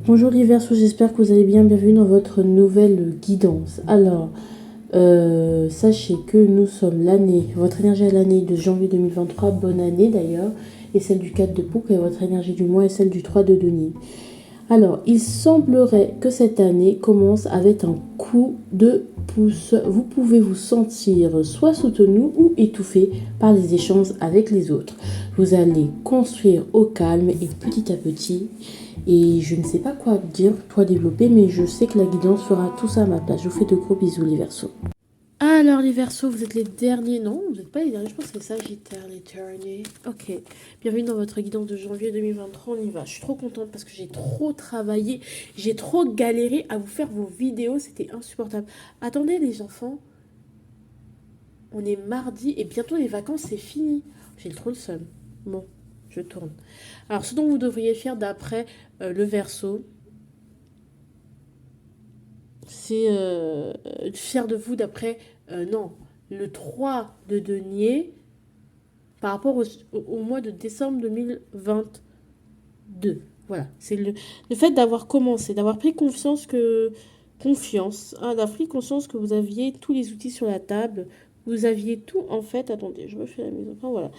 Bonjour les Verseaux, j'espère que vous allez bien. Bienvenue dans votre nouvelle guidance. Alors, sachez que nous sommes votre énergie à l'année de janvier 2023, bonne année d'ailleurs, et celle du 4 de Poupe, et votre énergie du mois est celle du 3 de Denier. Alors, il semblerait que cette année commence avec un coup de pouce. Vous pouvez vous sentir soit soutenu ou étouffé par les échanges avec les autres. Vous allez construire au calme et petit à petit. Et je ne sais pas quoi dire, toi développer, mais je sais que la guidance fera tout ça à ma place. Je vous fais de gros bisous les Verseaux. Alors les Verseaux, vous êtes les derniers, non, vous n'êtes pas les derniers, je pense que c'est Sagittaire les derniers. Ok, bienvenue dans votre guidance de janvier 2023, on y va. Je suis trop contente parce que j'ai trop travaillé, j'ai trop galéré à vous faire vos vidéos, c'était insupportable. Attendez les enfants, on est mardi et bientôt les vacances c'est fini. J'ai trop le seum. Bon, je tourne. Alors ce dont vous devriez faire d'après le Verseau, c'est faire de vous d'après, non, le 3 de denier par rapport au mois de décembre 2022. Voilà, c'est le fait d'avoir commencé, d'avoir pris confiance, hein, d'avoir pris conscience que vous aviez tous les outils sur la table, vous aviez tout en fait, attendez, je refais la mise au point, voilà.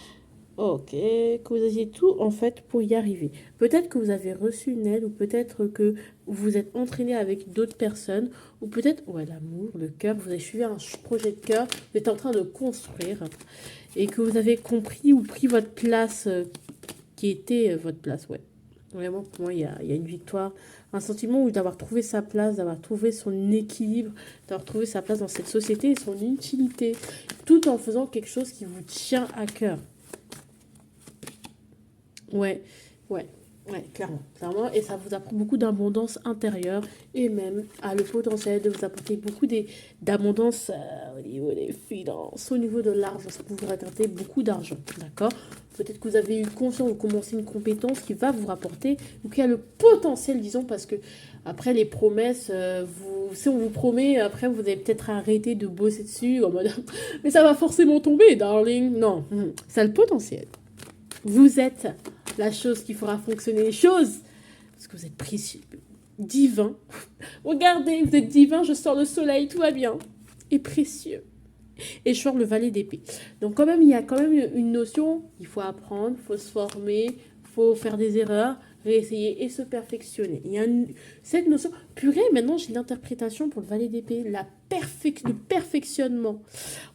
Ok, que vous aviez tout en fait pour y arriver. Peut-être que vous avez reçu une aide, ou peut-être que vous êtes entraîné avec d'autres personnes, ou peut-être, ouais, l'amour, le cœur, vous avez suivi un projet de cœur, vous êtes en train de construire, et que vous avez compris ou pris votre place, qui était votre place, ouais. Vraiment, pour moi, il y a une victoire, un sentiment où d'avoir trouvé sa place, d'avoir trouvé son équilibre, d'avoir trouvé sa place dans cette société et son utilité, tout en faisant quelque chose qui vous tient à cœur. Ouais, ouais, ouais, clairement, clairement. Et ça vous apprend beaucoup d'abondance intérieure et même a le potentiel de vous apporter beaucoup d'abondance au niveau des finances, au niveau de l'argent. Ça peut vous rapporter beaucoup d'argent, d'accord? Peut-être que vous avez eu conscience de commencer une compétence qui va vous rapporter ou qui a le potentiel, disons, parce que après les promesses, si on vous promet, après vous allez peut-être arrêter de bosser dessus en mode mais ça va forcément tomber, darling. Non, ça a le potentiel. Vous êtes la chose qui fera fonctionner les choses. Parce que vous êtes précieux, divin. Regardez, vous êtes divin, je sors le soleil, tout va bien. Et précieux. Et je sors le valet d'épée. Donc quand même, il y a quand même une notion, il faut apprendre, il faut se former, il faut faire des erreurs, réessayer et se perfectionner. Il y a cette notion, purée, maintenant j'ai l'interprétation pour le valet d'épée, le perfectionnement.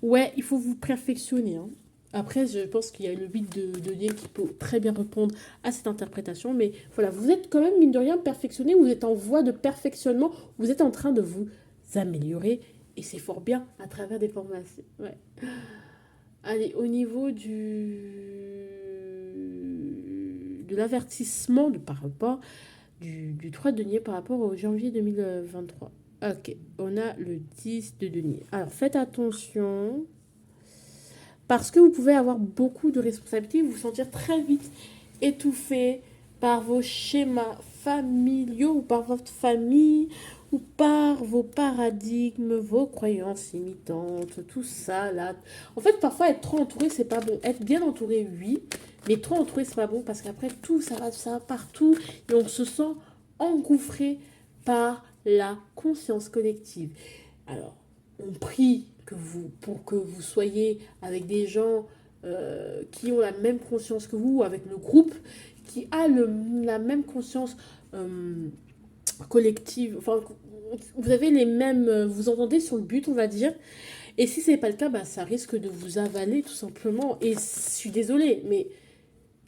Ouais, il faut vous perfectionner, hein. Après, je pense qu'il y a le 8 de Liel qui peut très bien répondre à cette interprétation. Mais voilà, vous êtes quand même, mine de rien, perfectionné. Vous êtes en voie de perfectionnement. Vous êtes en train de vous améliorer. Et c'est fort bien à travers des formations. Ouais. Allez, au niveau de l'avertissement par rapport du 3 de denier par rapport au janvier 2023. Ok, on a le 10 de denier. Alors, faites attention. Parce que vous pouvez avoir beaucoup de responsabilités, vous sentir très vite étouffé par vos schémas familiaux ou par votre famille ou par vos paradigmes, vos croyances limitantes, tout ça là. En fait, parfois être trop entouré, c'est pas bon. Être bien entouré, oui, mais trop entouré, c'est pas bon parce qu'après tout ça va partout et on se sent engouffré par la conscience collective. Alors, on prie pour que vous soyez avec des gens qui ont la même conscience que vous, avec le groupe qui a la même conscience collective. Enfin, vous avez les mêmes, vous entendez sur le but, on va dire. Et si c'est pas le cas, bah, ça risque de vous avaler tout simplement. Et je suis désolée, mais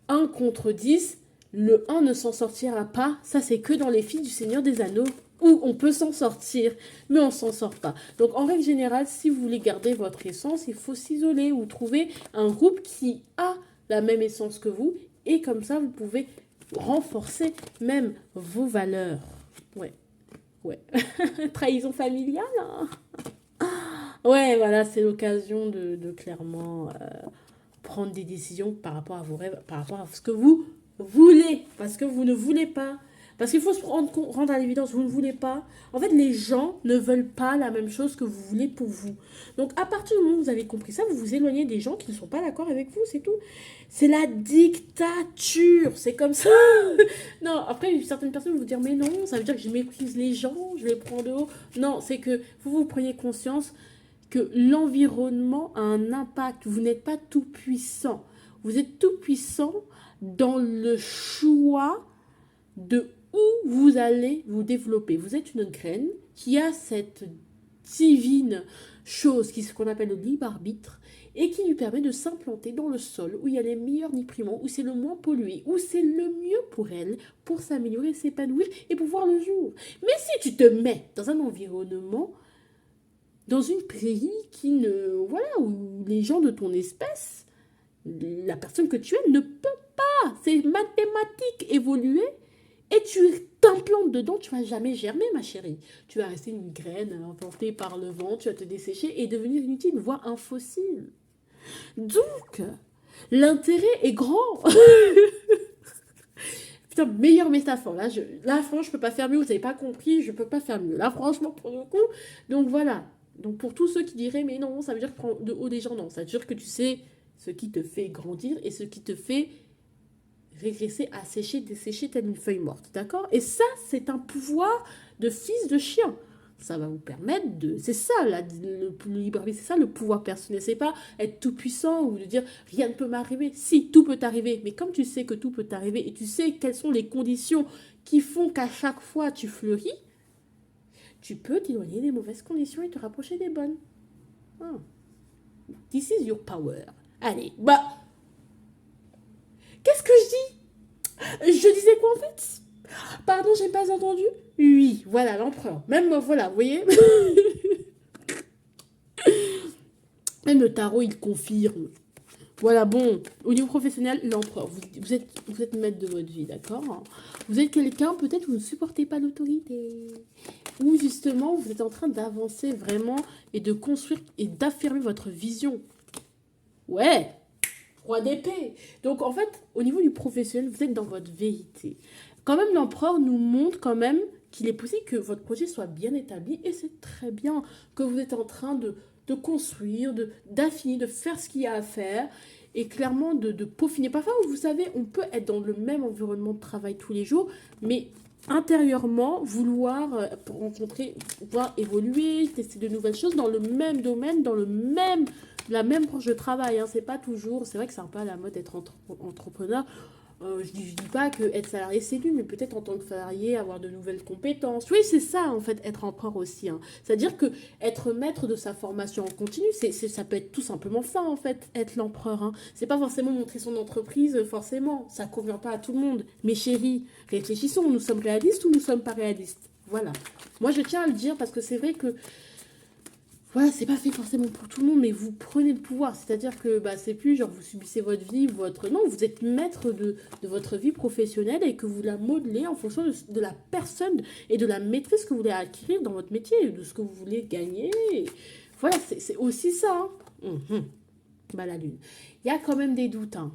un contre 10, le un ne s'en sortira pas. Ça, c'est que dans les films du Seigneur des Anneaux où on peut s'en sortir, mais on s'en sort pas. Donc, en règle générale, si vous voulez garder votre essence, il faut s'isoler ou trouver un groupe qui a la même essence que vous. Et comme ça, vous pouvez renforcer même vos valeurs. Ouais, ouais. Trahison familiale, hein. Ouais, voilà, c'est l'occasion de clairement prendre des décisions par rapport à vos rêves, par rapport à ce que vous voulez. Parce que vous ne voulez pas Parce qu'il faut se rendre à l'évidence, vous ne voulez pas. En fait, les gens ne veulent pas la même chose que vous voulez pour vous. Donc, à partir du moment où vous avez compris ça, vous vous éloignez des gens qui ne sont pas d'accord avec vous, c'est tout. C'est la dictature, c'est comme ça. Non, après, certaines personnes vont vous dire, mais non, ça veut dire que je méprise les gens, je les prends de haut. Non, c'est que vous preniez conscience que l'environnement a un impact. Vous n'êtes pas tout puissant. Vous êtes tout puissant dans le choix de où vous allez vous développer. Vous êtes une graine qui a cette divine chose ce qu'on appelle le libre arbitre et qui lui permet de s'implanter dans le sol où il y a les meilleurs nutriments, où c'est le moins pollué, où c'est le mieux pour elle, pour s'améliorer, s'épanouir et pour voir le jour. Mais si tu te mets dans un environnement, dans une prairie qui ne, voilà, où les gens de ton espèce, la personne que tu es ne peut pas, c'est mathématique, évoluer. Et tu t'implantes dedans, tu vas jamais germer, ma chérie. Tu vas rester une graine emportée par le vent, tu vas te dessécher et devenir inutile, voire un fossile. Donc, l'intérêt est grand. Putain, meilleure métaphore. Là, franchement, je peux pas faire mieux. Vous n'avez pas compris, je peux pas faire mieux. Là, franchement, pour le coup. Donc, voilà. Donc, pour tous ceux qui diraient, mais non, ça veut dire que prendre de haut des gens, non. Ça veut dire que tu sais ce qui te fait grandir et ce qui te fait régresser, assécher, dessécher telle une feuille morte, d'accord? Et ça, c'est un pouvoir de fils de chien. Ça va vous permettre de... C'est ça, le libre arbitre, c'est ça le pouvoir personnel. C'est pas être tout puissant ou de dire rien ne peut m'arriver. Si, tout peut t'arriver. Mais comme tu sais que tout peut t'arriver et tu sais quelles sont les conditions qui font qu'à chaque fois tu fleuris, tu peux t'éloigner des mauvaises conditions et te rapprocher des bonnes. Ah. This is your power. Allez, bah... Qu'est-ce que je dis? Je disais quoi en fait? Pardon, j'ai pas entendu? Oui, voilà, l'empereur. Même, voilà, vous voyez? Même le tarot, il confirme. Voilà, bon, au niveau professionnel, l'empereur. Vous êtes maître de votre vie, d'accord? Vous êtes quelqu'un, peut-être, vous ne supportez pas l'autorité. Ou justement, vous êtes en train d'avancer vraiment et de construire et d'affirmer votre vision. Ouais! Roi d'épée. Donc, en fait, au niveau du professionnel, vous êtes dans votre vérité. Quand même, l'empereur nous montre quand même qu'il est possible que votre projet soit bien établi et c'est très bien que vous êtes en train de construire, d'affiner, de faire ce qu'il y a à faire et clairement de peaufiner. Parfois, vous savez, on peut être dans le même environnement de travail tous les jours, mais intérieurement, vouloir rencontrer, pouvoir évoluer, tester de nouvelles choses dans le même domaine, dans la même branche de travail. Hein. C'est pas toujours, c'est vrai que c'est un peu à la mode d'être entrepreneur. Je dis pas que être salarié c'est nul, mais peut-être en tant que salarié avoir de nouvelles compétences. Oui, c'est ça en fait, être empereur aussi. Hein. C'est-à-dire que être maître de sa formation en continu, ça peut être tout simplement ça en fait, être l'empereur. Hein. C'est pas forcément montrer son entreprise, forcément. Ça convient pas à tout le monde. Mes chéris, réfléchissons, nous sommes réalistes ou nous sommes pas réalistes? Voilà. Moi je tiens à le dire parce que c'est vrai que voilà, c'est pas fait forcément pour tout le monde, mais vous prenez le pouvoir. C'est-à-dire que bah, c'est plus genre vous subissez votre vie, Non, vous êtes maître de votre vie professionnelle et que vous la modelez en fonction de la personne et de la maîtrise que vous voulez acquérir dans votre métier, de ce que vous voulez gagner. Voilà, c'est aussi ça. Hein. Bah, la lune. Il y a quand même des doutes. Hein.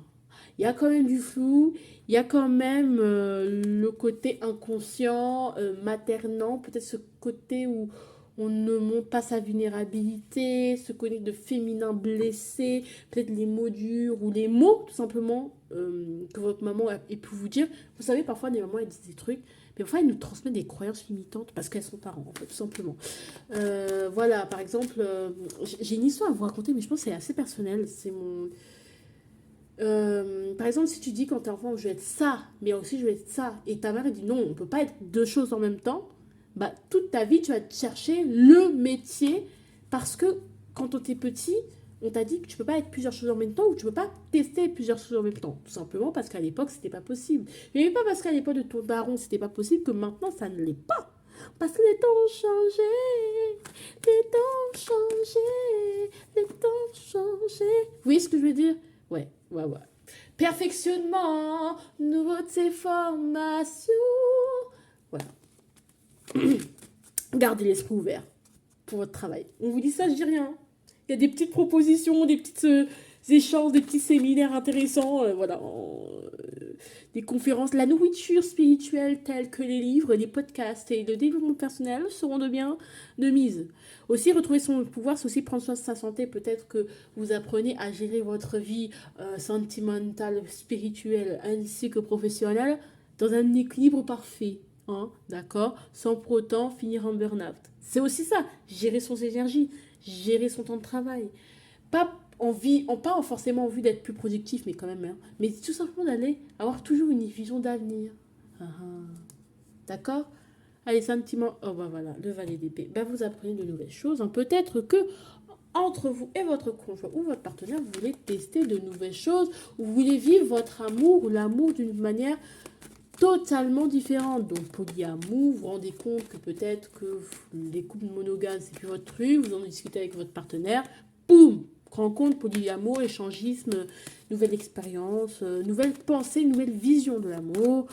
Il y a quand même du flou. Il y a quand même le côté inconscient, maternant, peut-être ce côté où on ne montre pas sa vulnérabilité, ce côté de féminin blessé, peut-être les mots durs ou les mots, tout simplement, que votre maman a pu vous dire. Vous savez, parfois, les mamans, elles disent des trucs, mais parfois, elles nous transmettent des croyances limitantes parce qu'elles sont parents, en fait, tout simplement. Voilà, par exemple, j'ai une histoire à vous raconter, mais je pense que c'est assez personnel. C'est mon... par exemple, si tu dis quand t'es enfant, je vais être ça, mais aussi je vais être ça, et ta mère elle dit non, on peut pas être deux choses en même temps, bah, toute ta vie, tu vas chercher le métier parce que quand on était petit, on t'a dit que tu peux pas être plusieurs choses en même temps ou tu peux pas tester plusieurs choses en même temps. Tout simplement parce qu'à l'époque, c'était pas possible. Mais pas parce qu'à l'époque de ton daron, c'était pas possible que maintenant, ça ne l'est pas. Parce que les temps ont changé, les temps ont changé, les temps ont changé. Vous voyez ce que je veux dire? Ouais. Perfectionnement, nouveauté, formation. Voilà. Gardez l'esprit ouvert pour votre travail. On vous dit ça, je dis rien. Il y a des petites propositions, des petits échanges, des petits séminaires intéressants. Voilà. des conférences, la nourriture spirituelle telle que les livres, les podcasts et le développement personnel seront de mise. Aussi, retrouver son pouvoir, c'est aussi prendre soin de sa santé. Peut-être que vous apprenez à gérer votre vie sentimentale, spirituelle ainsi que professionnelle dans un équilibre parfait. Hein, d'accord? Sans pour autant finir en burn-out. C'est aussi ça, gérer son énergie, gérer son temps de travail. Pas forcément en vue d'être plus productif, mais quand même, hein, mais tout simplement d'aller avoir toujours une vision d'avenir. Ah, ah. D'accord? Allez, sentiments. Oh, bah voilà, le valet d'épée. Bah, vous apprenez de nouvelles choses. Hein. Peut-être que entre vous et votre conjoint ou votre partenaire, vous voulez tester de nouvelles choses, ou vous voulez vivre votre amour ou l'amour d'une manière totalement différente. Donc, polyamour, vous vous rendez compte que peut-être que les couples monogames, c'est plus votre truc, vous en discutez avec votre partenaire, boum! Rencontre, polyamour, échangisme, nouvelle expérience, nouvelle pensée, nouvelle vision de l'amour,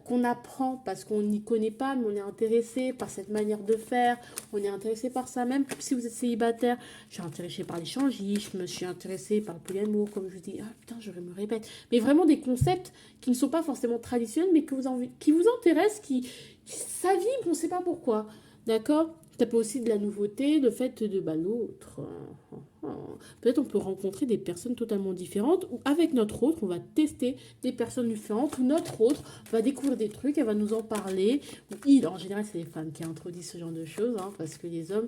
qu'on apprend parce qu'on n'y connaît pas, mais on est intéressé par cette manière de faire, on est intéressé par ça, même si vous êtes célibataire, je suis intéressée par l'échangisme, je suis intéressée par le polyamour, comme je vous dis, ah putain, je me répète, mais vraiment des concepts qui ne sont pas forcément traditionnels, mais qui vous intéressent, ça vibre, on ne sait pas pourquoi, d'accord? Ça peut aussi de la nouveauté, le fait de l'autre. Peut-être on peut rencontrer des personnes totalement différentes ou avec notre autre, on va tester des personnes différentes ou notre autre va découvrir des trucs, elle va nous en parler. Ou il, en général, c'est les femmes qui introduisent ce genre de choses, hein, parce que les hommes,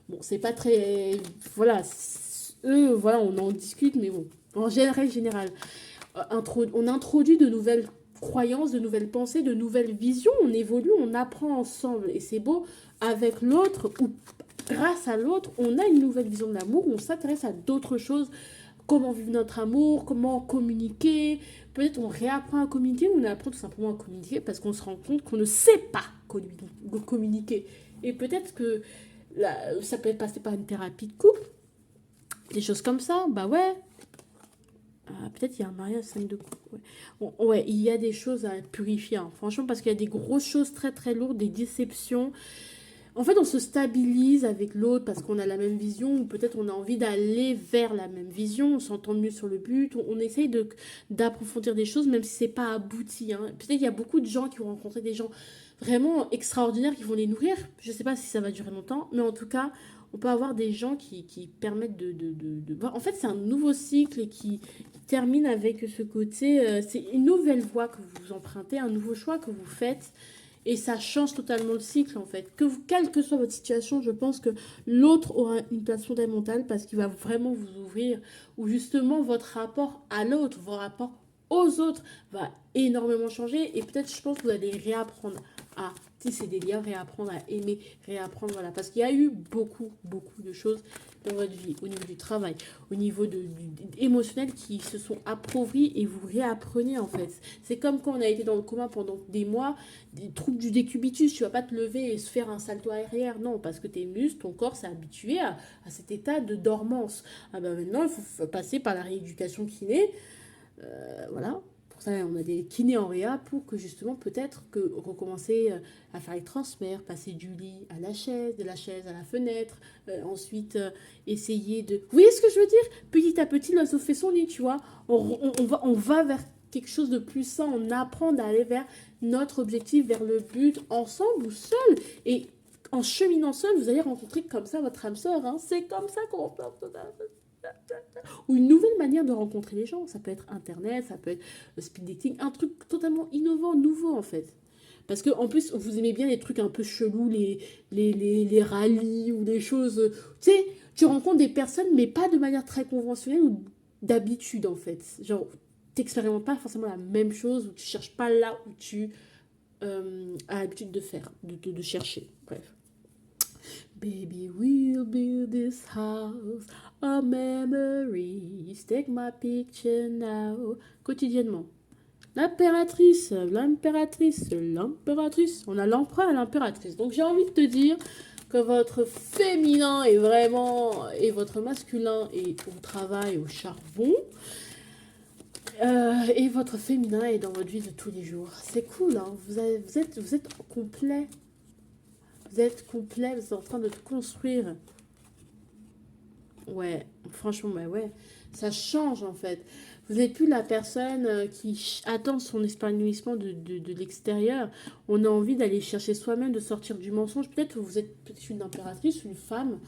bon, c'est pas très. Voilà, eux, voilà, on en discute, mais bon, en général, on introduit de nouvelles croyances, de nouvelles pensées, de nouvelles visions, on évolue, on apprend ensemble et c'est beau avec l'autre ou grâce à l'autre, on a une nouvelle vision de l'amour, on s'intéresse à d'autres choses, comment vivre notre amour, comment communiquer, peut-être on réapprend à communiquer ou on apprend tout simplement à communiquer parce qu'on se rend compte qu'on ne sait pas communiquer et peut-être que ça peut être passé par une thérapie de couple, des choses comme ça, bah ouais. Peut-être il y a un mariage 5 de coupe. Ouais. Bon, ouais, il y a des choses à purifier. Hein. Franchement, parce qu'il y a des grosses choses très très lourdes, des déceptions. En fait, on se stabilise avec l'autre parce qu'on a la même vision ou peut-être on a envie d'aller vers la même vision. On s'entend mieux sur le but. On essaye d'approfondir des choses même si c'est pas abouti. Hein. Peut-être qu'il y a beaucoup de gens qui vont rencontrer des gens vraiment extraordinaires qui vont les nourrir. Je sais pas si ça va durer longtemps, mais en tout cas, on peut avoir des gens qui permettent de... En fait, c'est un nouveau cycle qui termine avec ce côté... c'est une nouvelle voie que vous empruntez, un nouveau choix que vous faites. Et ça change totalement le cycle, en fait. Quelle que soit votre situation, je pense que l'autre aura une place fondamentale parce qu'il va vraiment vous ouvrir. Ou justement, votre rapport à l'autre, votre rapport aux autres va énormément changer. Et peut-être, je pense que vous allez réapprendre à tisser des liens, réapprendre à aimer, réapprendre, voilà. Parce qu'il y a eu beaucoup, beaucoup de choses dans votre vie, au niveau du travail, au niveau émotionnel qui se sont appauvris et vous réapprenez, en fait. C'est comme quand on a été dans le coma pendant des mois, des troubles du décubitus, tu vas pas te lever et se faire un salto arrière, non, parce que tes muscles, ton corps s'est habitué à cet état de dormance. Ah ben maintenant, il faut passer par la rééducation kiné, voilà. Pour ça, on a des kinés en réa pour que justement, peut-être que recommencer à faire les transferts, passer du lit à la chaise, de la chaise à la fenêtre, ensuite essayer de... Vous voyez ce que je veux dire? Petit à petit, l'oiseau fait son nid, tu vois. On va vers quelque chose de plus sain, on apprend d'aller vers notre objectif, vers le but, ensemble ou seul. Et en cheminant seul, vous allez rencontrer comme ça votre âme sœur. Hein. C'est comme ça qu'on porte ou une nouvelle manière de rencontrer les gens. Ça peut être Internet, ça peut être le speed dating, un truc totalement innovant, nouveau en fait. Parce que en plus, vous aimez bien les trucs un peu chelous, les rallyes ou des choses... Tu sais, tu rencontres des personnes, mais pas de manière très conventionnelle ou d'habitude en fait. Genre, t'expérimentes pas forcément la même chose ou tu cherches pas là où tu as l'habitude de faire, de chercher. Bref. Baby, we'll build this house of memories. Take my picture now. Quotidiennement. L'impératrice, l'impératrice, l'impératrice. On a l'empereur et l'impératrice. Donc j'ai envie de te dire que votre féminin est vraiment... et votre masculin est au travail, au charbon. Et votre féminin est dans votre vie de tous les jours. C'est cool, hein. Vous êtes complet. Vous êtes complet, vous êtes en train de construire. Ouais, franchement, bah ouais, ça change en fait. Vous n'êtes plus la personne attend son épanouissement de l'extérieur. On a envie d'aller chercher soi-même, de sortir du mensonge. Peut-être que vous êtes peut-être une impératrice, une femme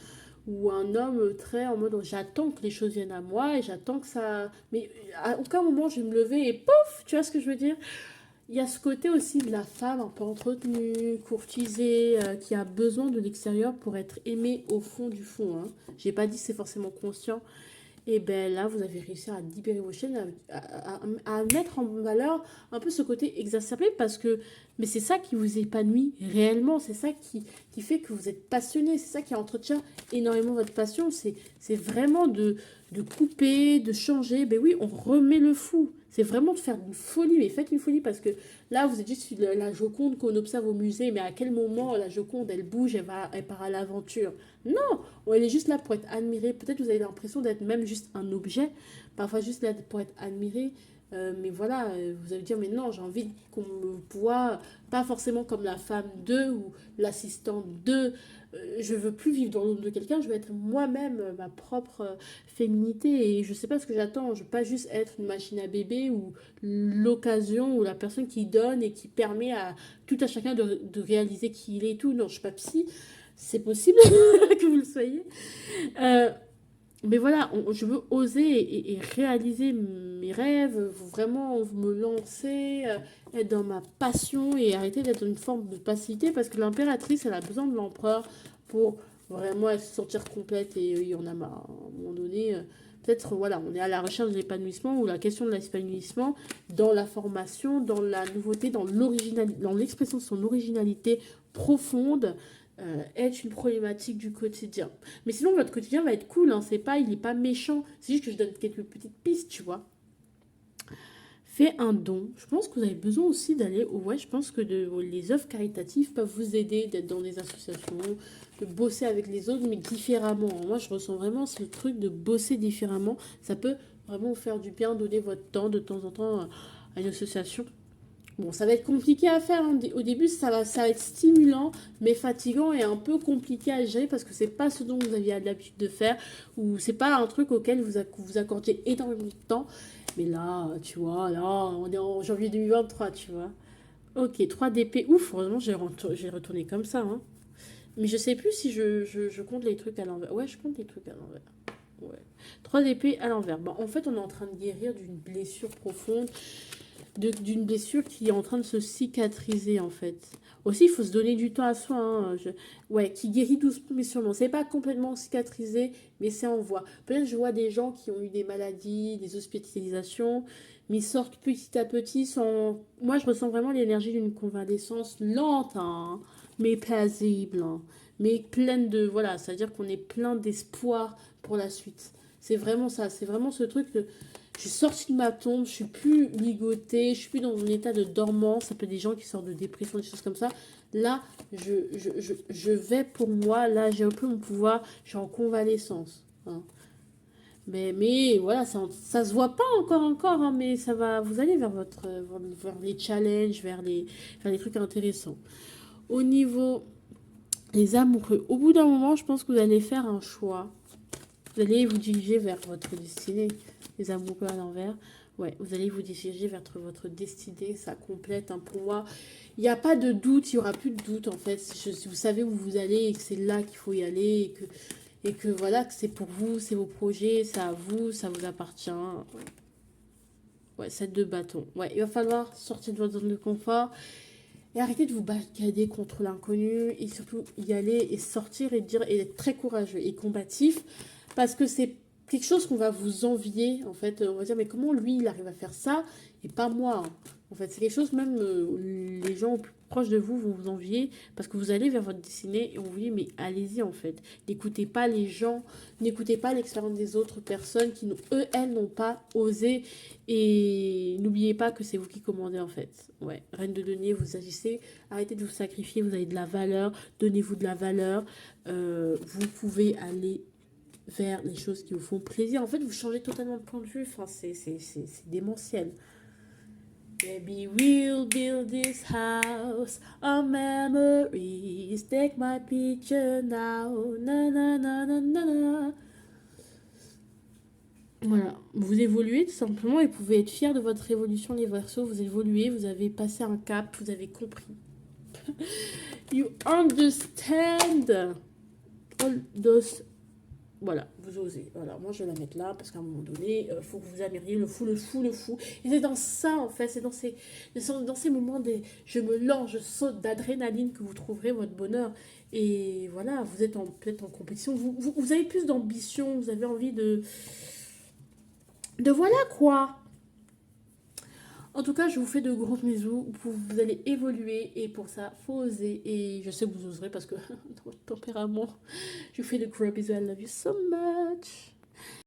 ou un homme très en mode j'attends que les choses viennent à moi et j'attends que ça. Mais à aucun moment je vais me lever et pouf, tu vois ce que je veux dire? Il y a ce côté aussi de la femme un peu entretenue, courtisée, qui a besoin de l'extérieur pour être aimée au fond du fond. Hein. J'ai pas dit que c'est forcément conscient. Et ben là, vous avez réussi à libérer vos chaînes, à mettre en valeur un peu ce côté exacerbé parce que mais c'est ça qui vous épanouit réellement, c'est ça qui fait que vous êtes passionné, c'est ça qui entretient énormément votre passion, c'est vraiment de couper, de changer. Ben oui, on remet le fou. C'est vraiment de faire une folie, mais faites une folie parce que là, vous êtes juste la Joconde qu'on observe au musée, mais à quel moment la Joconde, elle bouge, elle part à l'aventure. Non, elle est juste là pour être admirée. Peut-être vous avez l'impression d'être même juste un objet, parfois juste là pour être admirée. Mais voilà, vous allez dire, mais non, j'ai envie qu'on me voit, pas forcément comme la femme de ou l'assistante de. Je veux plus vivre dans l'ombre de quelqu'un, je veux être moi-même, ma propre féminité. Et je sais pas ce que j'attends. Je veux pas juste être une machine à bébé ou l'occasion ou la personne qui donne et qui permet à tout à chacun de réaliser qui il est et tout. Non, je suis pas psy. C'est possible que vous le soyez. Euh, mais voilà, je veux oser et réaliser mes rêves, vraiment me lancer, être dans ma passion et arrêter d'être dans une forme de passivité parce que l'impératrice, elle a besoin de l'empereur pour vraiment se sentir complète et il y en a marre. À un moment donné, peut-être, voilà, on est à la recherche de l'épanouissement ou la question de l'épanouissement dans la formation, dans la nouveauté, dans l'expression de son originalité profonde est une problématique du quotidien. Mais sinon, votre quotidien va être cool, hein, c'est pas, il n'est pas méchant. C'est juste que je donne quelques petites pistes, tu vois. Fais un don. Je pense que vous avez besoin aussi d'aller. Ouais, je pense que les œuvres caritatives peuvent vous aider d'être dans des associations, de bosser avec les autres, mais différemment. Moi, je ressens vraiment ce truc de bosser différemment. Ça peut vraiment vous faire du bien, donner votre temps de temps en temps à une association. Bon, ça va être compliqué à faire. Hein. Au début, ça va être stimulant, mais fatigant et un peu compliqué à gérer parce que c'est pas ce dont vous aviez l'habitude de faire ou c'est pas un truc auquel vous accordiez énormément de temps. Mais là, tu vois, là, on est en janvier 2023, tu vois. Ok, 3 d'épée. Ouf, heureusement, j'ai retourné comme ça. Hein. Mais je sais plus si je compte les trucs à l'envers. Ouais, je compte les trucs à l'envers. Ouais. 3 d'épée à l'envers. Bon, en fait, on est en train de guérir d'une blessure profonde d'une blessure qui est en train de se cicatriser en fait. Aussi, il faut se donner du temps à soi. Hein. Ouais, qui guérit doucement mais sûrement. C'est pas complètement cicatrisé, mais c'est en voie. Peut-être je vois des gens qui ont eu des maladies, des hospitalisations, mais ils sortent petit à petit sans... Moi, je ressens vraiment l'énergie d'une convalescence lente, hein, mais paisible, hein, mais pleine de... Voilà, c'est-à-dire qu'on est plein d'espoir pour la suite. C'est vraiment ça, c'est vraiment ce truc de je suis sortie de ma tombe, je suis plus ligotée, je suis plus dans un état de dormance. Ça peut être des gens qui sortent de dépression, des choses comme ça. Là, je vais pour moi, là, j'ai un peu mon pouvoir, je suis en convalescence. Hein. Mais voilà, ça se voit pas encore, hein, mais ça va, vous allez vers les challenges, vers les trucs intéressants. Au niveau des amoureux, au bout d'un moment, je pense que vous allez faire un choix. Vous allez vous diriger vers votre destinée. Les amoureux à l'envers. Ouais, vous allez vous diriger vers votre destinée. Ça complète. Hein, pour moi, il n'y a pas de doute. Il n'y aura plus de doute en fait. Si vous savez où vous allez et que c'est là qu'il faut y aller et que voilà, que c'est pour vous, c'est vos projets, c'est à vous, ça vous appartient. Ouais, 7 de bâton. Ouais, il va falloir sortir de votre zone de confort et arrêter de vous barricader contre l'inconnu et surtout y aller et sortir et dire et être très courageux et combatif parce que c'est quelque chose qu'on va vous envier en fait. On va dire mais comment lui il arrive à faire ça et pas moi. Hein. En fait, c'est quelque chose même les gens plus proches de vous vont vous envier parce que vous allez vers votre destinée et on vous dit mais allez-y en fait. N'écoutez pas les gens, n'écoutez pas l'expérience des autres personnes qui elles n'ont pas osé et n'oubliez pas que c'est vous qui commandez en fait. Ouais, reine de denier, vous agissez, arrêtez de vous sacrifier, vous avez de la valeur, donnez-vous de la valeur, vous pouvez aller vers les choses qui vous font plaisir. En fait, vous changez totalement de point de vue, enfin, c'est démentiel. Baby, we'll build this house of memories. Take my picture now. Na na na na na na. Voilà, vous évoluez tout simplement et vous pouvez être fier de votre évolution, les Verseaux. Vous évoluez, vous avez passé un cap, vous avez compris. You understand all those. Voilà, vous osez. Voilà, moi je vais la mettre là parce qu'à un moment donné, il faut que vous amiriez le fou, le fou, le fou. Et c'est dans ça, en fait, c'est dans ces moments de je me lance, je saute d'adrénaline que vous trouverez votre bonheur. Et voilà, vous êtes peut-être en compétition, vous avez plus d'ambition, vous avez envie de voilà quoi. En tout cas, je vous fais de gros bisous. Vous allez évoluer et pour ça, faut oser. Et je sais que vous oserez parce que dans votre tempérament, je vous fais de gros bisous. I love you so much.